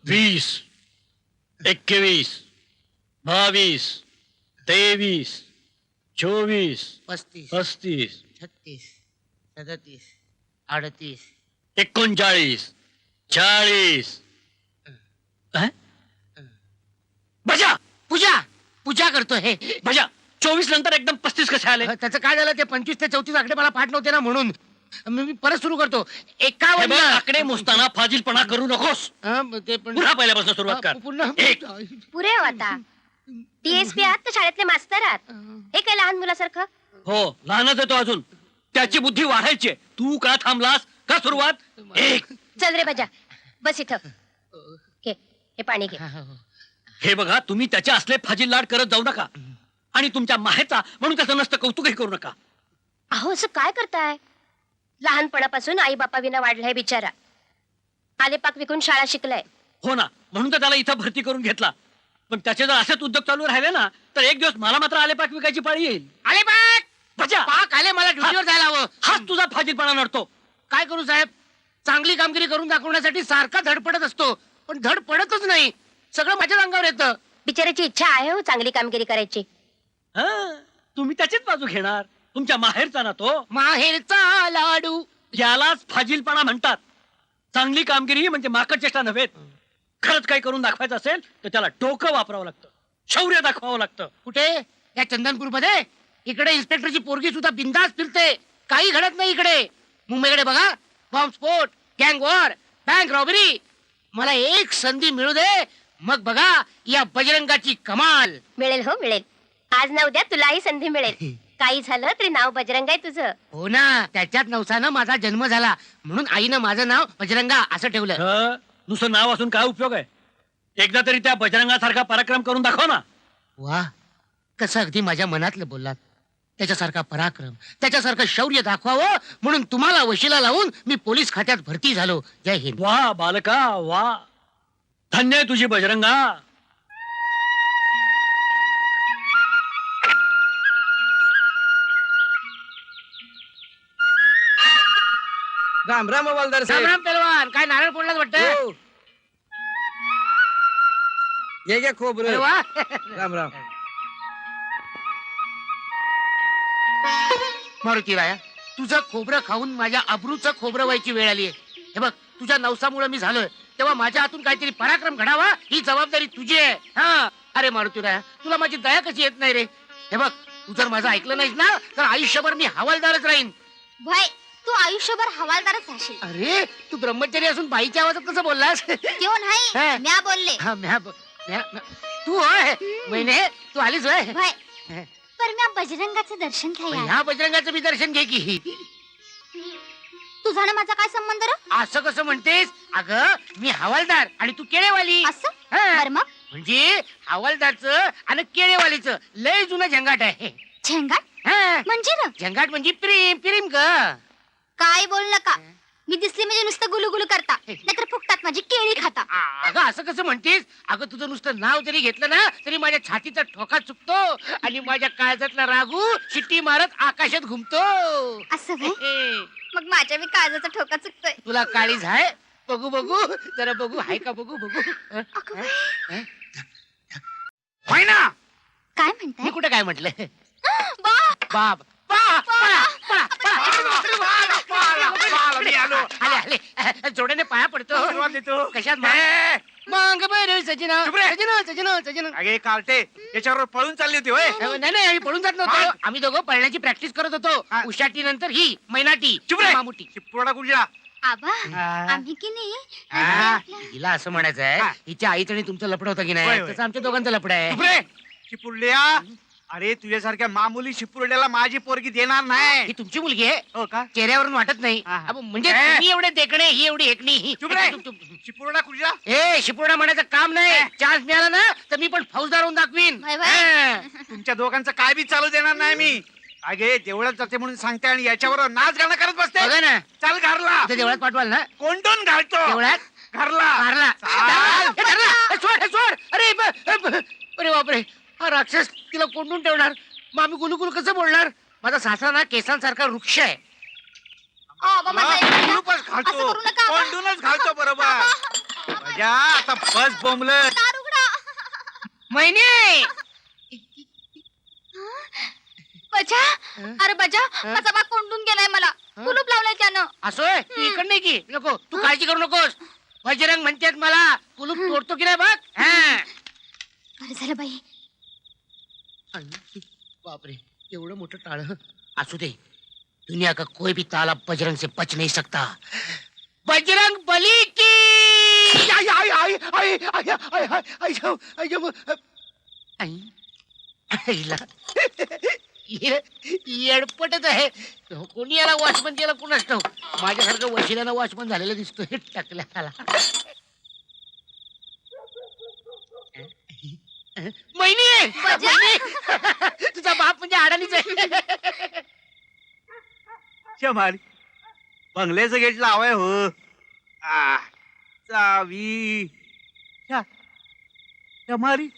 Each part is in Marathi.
20, 21, 22, 23, 24, 35, 35, 36, 37, 38. 39, 40. बजा पूजा पूजा करतोय. बजा 24 नंतर एकदम 35 कसे आले? त्याचं काय झालं, ते 25 ते 34 आकडे मला पाठ नव्हते ना, म्हणून मी परत सुरू करतो. हे 51 बघ, आकडे मोजताना फाजीलपणा करू नकोस. ते पण पुन्हा पहिल्यापासून सुरुवात कर. पुन्हा एक. पुरे हो आता. DSP आहात तर शाळेतले मास्तर आहात. हे काय लहान मुलासारखं? हो, लहानच आहे तो अजून. त्याची बुद्धी वाढायची आहे. तू का थांबलास? का सुरुवात? एक. चल रे बजा, बस इथं. घे, हे पाणी घे. हे बघा, तुम्ही त्याचे असले फाजील लाड करत जाऊ नका. आणि तुमच्या माहेचा म्हणून त्याचं नसतं कौतुकही करू नका. अहो असं काय करताय? लहानपणापासून आई बापा विना वाढलाय बिचारा. आलेपाक विकून शाळा शिकलाय. हो ना, म्हणून तर त्याला इथं भरती करून घेतला. पण त्याचे जर असेच उद्योग चालू राहिले ना, तर एक दिवस मला मात्र आलेपाक विकायची पाळी येईल. आले पाक बजा, पाक आले, मला ड्युटीवर जायला हवं. हाच तुझा फाजीलपणा नडतो. काय करू साहेब, चांगली कामगिरी करून दाखवण्यासाठी सारखा धडपडत असतो, पण धड पडतच नाही. सगळं माझ्या अंगावर येतं. बिचाराची इच्छा आहे हो चांगली कामगिरी करायची. तुम्ही त्याचीच बाजू घेणार. तुमच्या माहेरचा ना तो. माहेरचा लाडू. यालाच फाजीलपणा म्हणतात. चांगली कामगिरी म्हणजे माकड चेष्टा नव्हे. खरंच काही करून दाखवायचं असेल तर त्याला डोकं वापरावं लागतं, शौर्य दाखवावं लागतं. कुठे? या चंदनपूर मध्ये. इकडे इन्स्पेक्टरची पोरगी सुद्धा बिंदास फिरते, काही घडत नाही इकडे. मुंबईकडे बघा, बॉम्बस्फोट, गँग वॉर, बँक रॉबरी. मला एक संधी मिळू दे, मग बघा या बजरंगाची कमाल. मिळेल हो मिळेल. आज ना उद्या तुलाही संधी मिळेल. काही झालं तरी नाव बजरंग आहे तुझं. हो ना, त्याच्यात नवसानं माझा जन्म झाला, म्हणून आईनं माझं नाव बजरंगा असं ठेवलं. नुसतं नाव असून काय उपयोग आहे? एकदा तरी त्या बजरंगासारखा पराक्रम करून दाखव ना. वा, कसं अगदी माझ्या मनातलं बोललात. त्याच्यासारखा पराक्रम, त्याच्यासारखं शौर्य दाखवावं म्हणून तुम्हाला वशिला लावून मी पोलीस खात्यात भरती झालो. जय हिंद. वा बालका वा, धन्य आहे तुझी बजरंगा. राम राम हवालदार राम साहेब. राम पेलवान, काय नारळ फोडलाच वाटतं. हो. ये घ्या खोबरं. अरे वा. राम राम. मारुती राया, तुझं खोबरं खाऊन माझ्या अब्रूचं खोबरं व्हायची वेळ आली आहे. हे बघ, तुझ्या नवसामुळे मी झालोय, तेव्हा माझ्या हातून काहीतरी पराक्रम घडावा ही जबाबदारी तुझी आहे. हा, अरे मारुती राया, तुला माझी दया कशी येत नाही रे? हे बघ, तू जर माझं ऐकलं नाहीस ना, तर आयुष्यभर मी हवालदारच राहीन. भाई तू आयुष्यभर हवालदारच राहशील. अरे, तू ब्रह्मचारी असून बाईच्या आवाजात कसं बोललास? क्यों नाही? हा. म्या बोलले. हा, तू होय महिने, तू आलीस होय. भाई पर म्या बजरंगाचं दर्शन घ्यायला. ह्या बजरंगाचं मी दर्शन घे की. तुझा ना माझा काय संबंध रे? असं कसं म्हणतेस? अगं, मी हवालदार आणि तू केळेवाली. असं? हा. बरं मग म्हणजे हवालदारचं आणि केळेवालीचं लय जुनं झंगाट आहे. झेंगाट हा. म्हणजे र झंगाट म्हणजे प्रेम प्रेम ग. काय बोल नका. मी दिसली म्हणजे नुसतं गुलुगुलू करता, नाहीतर फुकटात माझी केळी खाता. अगं, असं कसं म्हणतेस? अगं, तुझं नुसतं नाव जरी घेतलं ना, तरी माझ्या छातीचा ठोका चुकतो आणि माझ्या काळजातला रागू शिट्टी मारत आकाशात घुमतो. असं व्हय? मग माझ्या मी काळजाचा ठोका चुकतोय. तुला काळीज आहे? बघू बघू, जरा बघू, हाय का बघू बघू. होय ना? काय मी म्हणताय? कुठे काय म्हटलं? बा बाप जोड्याने पाया पडतो. कशात मग बरं सजना सजना सजना सजना. अगे कार्टे, याच्यावर पळून चालली होती होय. नाही नाही, आम्ही पळून जात नव्हतो. आम्ही दोघं पळण्याची प्रॅक्टिस करत होतो. उशाटी नंतर ही मैनाटी, चुप रे. मामुटी. चिपळा कुठला? आबा हा. आम्ही की नाही हिला असं म्हणायचं आहे, हिच्या आईचं आणि तुमचं लपड होतं की होय, नाही, होय. तसं आमच्या दोघांचं लपड आहे. चुप रे. चिपुरड्या, अरे तुझ्यासारख्या मामुली चिपुरड्याला माझी पोरगी देणार नाही. ही तुमची मुलगी आहे, हो का? चेहऱ्यावरून वाटत नाही. हा, हा. अबो, म्हणजे ए. तुम्ही एवढे देखणे, ही एवढी हेकणी. चुप रे. चिपुरडा कुठला? ए, शिपुर्डा म्हणायचं काम नाही. चान्स मिळाला ना तर मी पण फौजदार होऊन दाखवीन. Bye bye. हा. तुमच्या दोघांचं काय बी चालू देणार नाही मी. अगे, देवळात जाते म्हणून सांगते आणि याच्यावर नाच गाणं करत बसते. बघा ना, चल घरला. इथे देवळात पाठवाल ना? कोंडून घालतो देवळात घरला. मारला. चाल. हे धरला. हे सोड, हे सोड. अरे अरे बापरे, हा राक्षस तिला कोंडून ठेवणार. मग आम्ही गुलुगुलू कसं बोलणार? माझा सासरा ना केसांसारखा वृक्ष आहे. आबा माझा ऐका ना. कुलूपच असं घालतो, करू नका, आबा. कोंडूनच घालतो बरोबर. राजा आता बस बोंबलं. दार उघडा. महिने बजा अरे बजा माझा बाग कोंडून गेलाय मला. कुलूप लावलाय त्यानं. असोय तू इकडे नाही की नको तू काळजी करू नकोस. बजरंग म्हणतात मला कुलूप तोडतो की नाही बघ. बरं झालं बाई. बापरे एवढं मोठं टाळ. असू दे दुनिया का कोई भी ताला बजरंग से बच नहीं सकता. बजरंग बली की आई, आई, आई, आई, आई, आई, आई, आई, जाऊ, आई, जाऊ. येडपटच आहे. कोणी याला वॉचमन केला कुणाच ठाऊक. माझ्यासारखं वशिल्यानं वॉचमन झालेलं दिसतोय टकल्याला. महिनी तुझा बाप म्हणजे अडाणीच आहे. शमारी बंगल्याचं गेट लावाय हो. चावी शमारी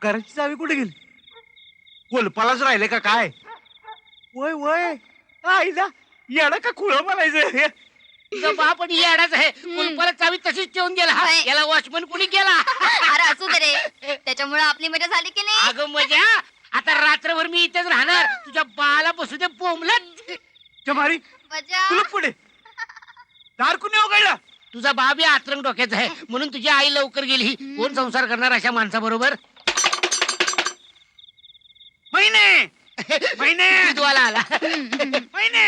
घराची चावी कुठे गेली? कोलपालाच राहिले का काय? वय वय आईला येडा का खुळ म्हणायचं. तुझा बाप आणि येडाच आहे. कुलपाला चावी तशीच ठेवून गेला. होय. याला वॉचमन कुणी केला? अरे असू दे रे. त्याच्यामुळे आपली मजा झाली की नाही. अगं मजा आता रात्रभर मी इथेच राहणार. तुझ्या बाला बसू दे बोंबलत. शमारी बजा तुला पुढे दार कुणी उघडला? तुझा बाप या आत्रंग डोक्याचा आहे म्हणून तुझी आई लवकर गेली. कोण संसार करणार अशा माणसाबरोबर? महिने महिने दूधवाला आला. महिने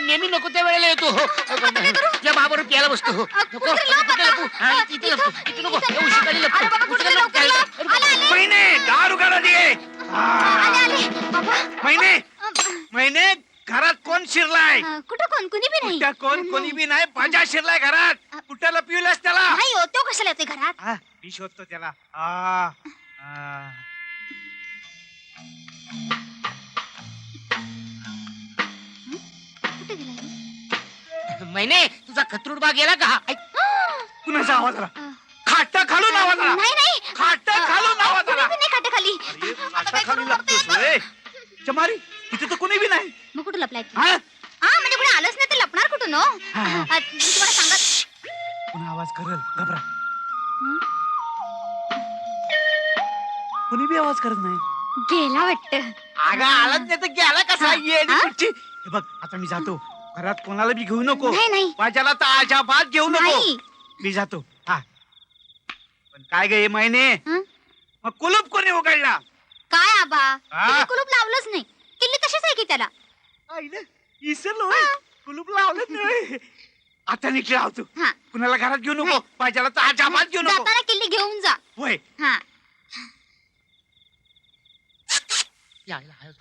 नेहमी नको त्या वेळेला येतो. तुझ्या बाबरोबर प्यायला बसतो. नको कुठे लपू? हा, इथे लपू. इथे नको या उशिराने लपू. अरे बाबा, कुठे लवकर लप. आले, आले. महिने दार उघडा दे. आले आले बाबा. महिने महिने घरात कोण शिरलाय? कुठं कोण कुणी बी नाही. कुठं कोण कोणी बी नाही. बाजा शिरलाय घरात. कुठं लपविलास त्याला? नाही हो तो कशाला येतोय घरात. मी शोधतो त्याला. कुठे गेलाय. महिने तुझा खतरूड बाग गेला का? ऐक, कुणाचा आवाज आला? खाट खालून आवाज आला. नाही नाही. खाट खालून आवाज आला. कुणी बी नाही खाटेखाली. खाट खालून लागतोय. चमारी तिथे तर कुणी बी नाही. मग कुठं लपलाय तू? हा? हा म्हणजे कुणी आलंच नाही तर लपणार कुठून हो. मी तुम्हाला सांगत. पुन्हा आवाज करल घबरा. कुणी बी आवाज करत नाही. गेला वाटत. अगं आलाच नाही तर गेला कसा? हा? येडी हा? कुठची. हे बघ आता मी जातो. घरात कोणाला बी घेऊ नको. नाही, नाही. माझ्याला तर अजाबात घेऊ नको. नाही. मी जातो. हा पण काय गे महिने हं? मग कुलूप कोणी उघडला? काय आबा हा? तिने कुलूप लावलंच नाही. किल्ली तशीच आहे की त्याला. आईला इसरलो होय. कुलूप लावलं नाही. आता नीट लावतो. हा. कुणाला घरात घेऊ नको. नाही. माझ्याला तर अजाबात घेऊ नको. जाताना किल्ली घेऊन जा. होय. हा. यायला हळद.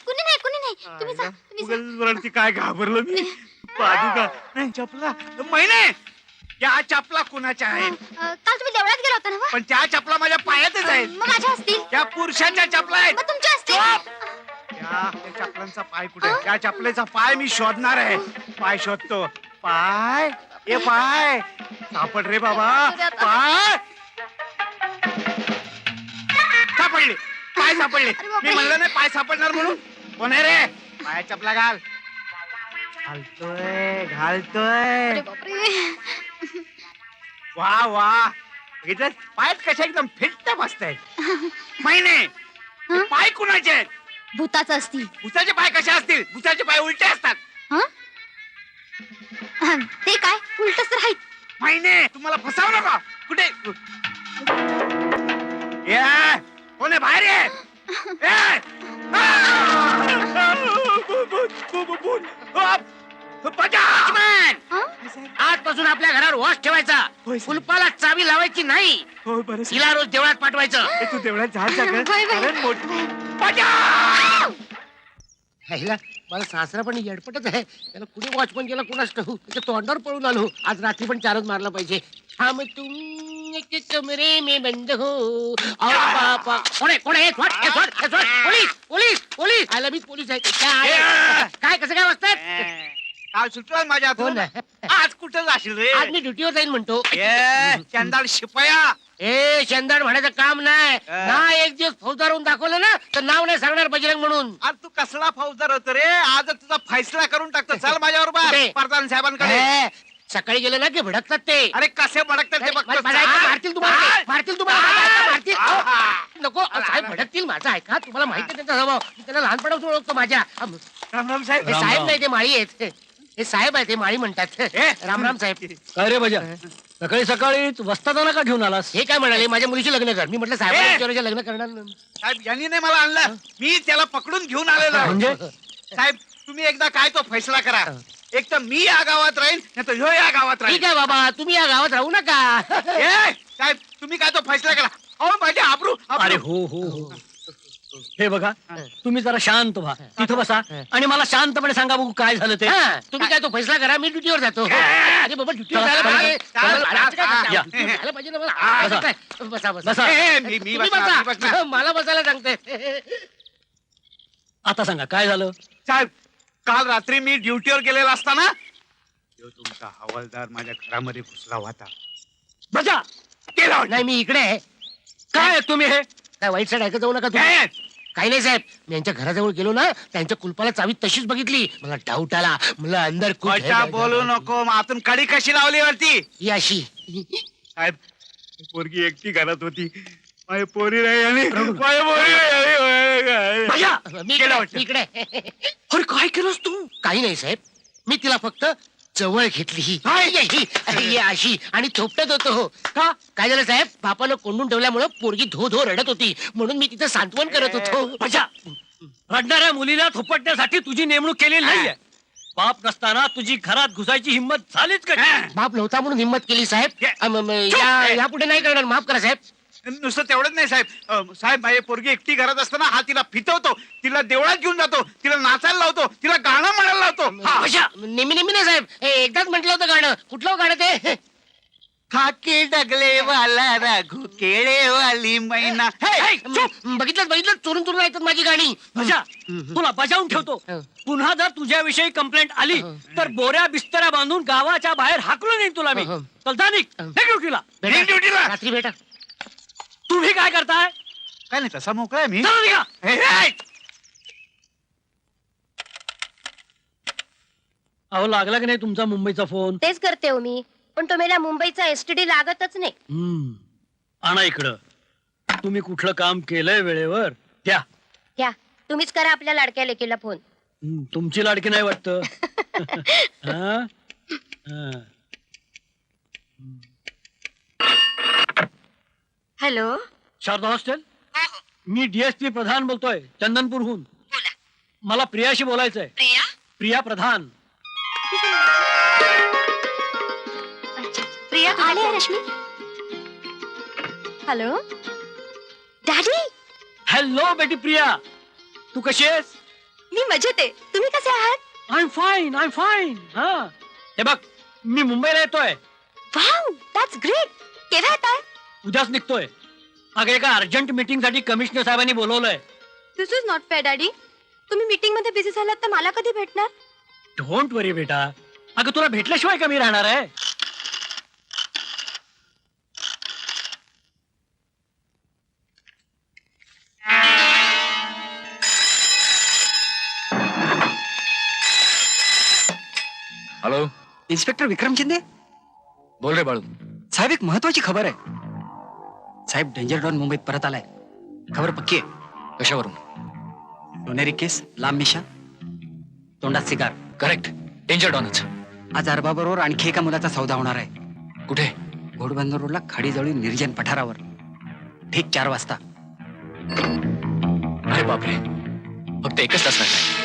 कुणी नाही कुणी नाही. तुम्ही जा तुम्ही जा. उगाच वरती काय घाबरलो मी. पादुका नाही चपला. महिने या चपला कुणाच्या आहेत? काल तुम्ही देवळात गेला होता ना व? पण त्या चपला माझ्या पायातच आहेत. मग माझ्या असतील. त्या पुरुषाच्या चपला आहेत. मग तुमच्या असतील. त्या चपलांचा पाय कुठे आहे? त्या चपलेचा पाय मी शोधणार आहे. पाय शोधतो. पाय ए पाय सापड रे बाबा. पाय सापडले. पाय सापडले. अरे बापरे. मी म्हणलं नाही पाय सापडणार म्हणून. कोण आहे रे? पाय चपला घाल. घालतोय घालतोय. अरे बापरे. वा वा बघितलं पाय कशा एकदम फिट्ट मस्त आहेत. महिने हे पाय कुणाचे आहेत? भूताचं असतील. भुसाचे पाय कसे असतील? भुसाचे पाय उलटे असतात. हं? ते काय उलटच तर आहेत. महिने तुम्हाला फसावू नका. कुठे ये कोण आहे बाहेर ये. ए! बचा! हं? आजपासून आपल्या घरावर वॉच ठेवायचा. होय, साहेब. कुलपाला चावी लावायची नाही. हो बरं तिला रोज देवळात पाठवायचं. तू तेवढ्या झाड होय, होय. ह्याला मला सासरा पण येडपटच आहे. त्याला कुणी वॉचमन केला कुणाच ठाऊक. त्याच्या तोंडावर पळून आलो. आज रात्री पण चारच मारला पाहिजे. हम तुम एक कमरे में बंद हो और पापा कोण आहे? पोलीस पोलीस पोलीस आयला मी पोलीस आहे. काय कसं काय वाजतात? काल सुटला माझ्या हातून. कोण आहे? आज कुठं जाशील रे? आज मी ड्युटीवर जाईन म्हणतो. चंदाल शिपाया. ए शेंदाड म्हणायचं काम नाही ना. एक दिवस फौजदार होऊन दाखवलं ना तर नाव नाही सांगणार बजरंग म्हणून. आज तू कसला फौजदार होतो रे? आज तुझा फैसला करून टाकतो. चल माझ्याबरोबर कुठे? प्रधान साहेबांकडे. ए, सकाळी गेले ना की भडकतात ते. अरे कसे भडकतात ते बघ माझं ऐका, मारतील तुम्हाला ते. मारतील तुम्हाला, माझं ऐका, मारतील. नको साहेब भडकतील, माझं ऐका. तुम्हाला माहिती आहे त्यांचा स्वभाव. मी त्यांना लहानपणापासून ओळखतो माझ्या. राम राम साहेब हे राम साहेब राम. नाही, ते माळी आहेत. हे साहेब आहेत, ते माळी म्हणतात. राम राम साहेब. काय रे बजा सकाळी सकाळीच वस्तादाना का घेऊन आलास? हे काय म्हणाले, माझ्या मुलीचे लग्न कर. मी म्हटलं साहेब लग्न करणार नाही. साहेब यांनी नाही मला आणलं, मी त्याला पकडून घेऊन आलेलो आहे. म्हणजे साहेब तुम्ही एकदा काय तो फैसला करा. एक तर मी या गावात राहीन, नाही तर ह्यो या गावात राहील. ठीक आहे बाबा, तुम्ही या गावात राहू नका. साहेब तुम्ही काय तो फैसला करा. अहो माझी आबरू अरे हो हो हो हे बघा तुम्ही जरा शांत व्हा, तिथं बसा आणि मला शांतपणे सांगा बघू काय झालं ते. हा, तुम्ही काय तो फैसला करा, मी ड्युटीवर जातो. अरे बाबा ड्युटीवर जायला पाहिजे. या. जायला पाहिजे ना मला. आ, बसा. काय? बसा बसा. बसा. मी तुम्ही बसणार, मी बसा. बसणार. मला बसायला सांगते. आता सांगा काय झालं? साहेब काल रात्री मी ड्युटीवर गेलेला असताना ह्यो तुमचा हवालदार माझ्या घरामध्ये घुसला होता. बजा गेला नाही मी इकडे आहे. काय तुम्ही हे काय वाईट साईड ऐकत जाऊ नका तुम्ही. काही नाही साहेब, मी यांच्या घराजवळ गेलो ना, त्यांच्या कुलपाला चावी तशीच बघितली. मला डाऊट आला. मला अंदर कुछ है खोटा काय बोलू काय. नको. मग आतून कडी कशी लावली वरती? ही अशी. साहेब पोरगी एकटी घरात होती. माझी पोरी नाही आली. माझी पोरी नाही आली. बजा मी गेला इकडे वाटतं. मी इकडे. अरे काय केलंस तू? काही नाही साहेब, मी तिला फक्त जवळ घेतली. ही अशी आणि थोपटत होतो. का? काय झालं साहेब, बापानं कोंडून ठेवल्यामुळे पोरगी धो धो रडत होती, म्हणून मी तिचं सांत्वन करत होतो. बजा रडणाऱ्या मुलीला थोपटण्यासाठी तुझी नेमणूक केलेली नाहीये. बाप नसताना तुझी घरात घुसायची हिंमत झालीच का? बाप नव्हता म्हणून हिंमत केली साहेब. यापुढे नाही करणार, माफ करा साहेब. नुसतं तेवढंच नाही साहेब. साहेब माझी पोरगी एकटी घरात असताना हा तिला फितवतो, तिला देवळात घेऊन जातो, तिला नाचायला लावतो, तिला गाणं म्हणायला लावतो. बजा नेहमी नेहमी नाही साहेब, हे एकदाच म्हटलं होतं गाणं. कुठलं गाणं ते? खाकी डगले वाला राघू केळे वाली मैना. बघितलं बघितलं, चोरून चोरून ऐकतात माझी गाणी. बजा तुला बजावून ठेवतो. पुन्हा जर तुझ्याविषयी कंप्लेंट आली तर बोऱ्या बिस्तऱ्या बांधून गावाच्या बाहेर हाकलून येईन तुला मी. चल जा निघ. निघ ड्युटीला. भेटा. ड्युटीला. रात्री भेटा. तुम्ही काय करताय? काय नाही तसा मोकळा आहे मी. चला निघा. अहो लागला की नाही तुमचा मुंबईचा फोन? तेच करते हो मी, पण तो मेला मुंबईचा एसटीडी लागतच नाही. आणा इकडं. तुम्ही कुठलं काम केलंय वेळेवर द्या. घ्या, तुम्हीच करा आपल्या लाडक्या लेकीला फोन. तुमची लाडकी नाही वाटतं. हा? हा. हॅलो. हो, शारदा हॉस्टेल, मी डीएसपी प्रधान बोलतोय चंदनपूरहून. मला प्रियाशी बोलायचंय. प्रिया. प्रिया प्रधान. प्रिया आले रश्मी. Hello daddy. हॅलो बेटी प्रिया, तू कशी आहेस? मी मजेत आहे, तुम्ही कसे आहात? I am fine, I am fine. हा हे बघ, मी मुंबईला येतोय. Wow, that's great. केव्हा येत आहे? उद्याच निघतोय. अगं एका अर्जंट मीटिंग साठी कमिशनर साहेबांनी बोलवलंय. दिस इज नॉट फेअर डॅडी. तुम्ही मीटिंग मध्ये बिझी झालात तर मला कधी भेटणार? डोंट वरी बेटा. अगं तुला भेटल्याशिवाय कमी राहणार आहे? हॅलो. इन्स्पेक्टर विक्रम शिंदे बोल रे बाळू. साहेब, एक महत्वाची खबर आहे. साहेब, डेंजर डॉन मुंबईत परत आलाय. खबर पक्की आहे. कशावरून? सोनेरी केस, लांब मिशा, तोंडात सिगार. Correct, danger डॉनच. आज अरबाबरोबर आणखी एका मुलाचा सौदा होणार आहे. कुठे? घोडबंदर रोडला खाडीजवळील निर्जन पठारावर ठीक 4 वाजता. अरे बापरे, फक्त एकच तास लागला.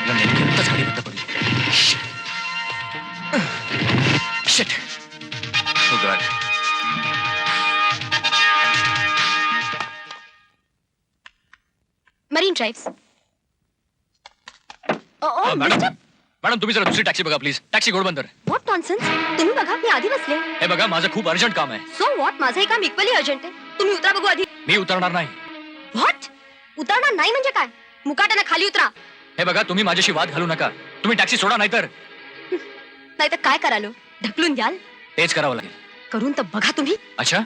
नेमकी आत्ताच गाडी बंद पडली. Shit. Oh God. Marine drive. Madam, madam तुम्ही जरा दुसरी टॅक्सी बघा please. Taxi Ghodbunder. What nonsense. तुम्ही बघा, मी आधी बसले. हे बघा, माझं खूप अर्जंट काम आहे. सो व्हॉट, माझं हे काम इक्वली अर्जंट आहे. तुम्ही उतरा बघू आधी. मी उतरणार नाही. व्हॉट? उतरणार नाही म्हणजे काय? मुकाट्यानं खाली उतरा. हे बघा, तुम्ही माझ्याशी वाद घालू नका. तुम्ही टॅक्सी सोडा, नाहीतर नाहीतर काय करालो? ढकलून द्याल? तेच करावं लागेल. करून तर बघा तुम्ही. अच्छा,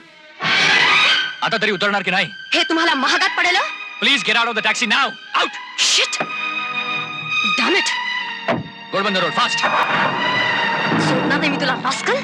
आता तरी उतरणार की नाही? हे तुम्हाला महागात पडेल. Please get out of the taxi now. Out. Shit, dam it. Ghodbunder road, fast. सोडणार नाही मी तुला, रास्कल.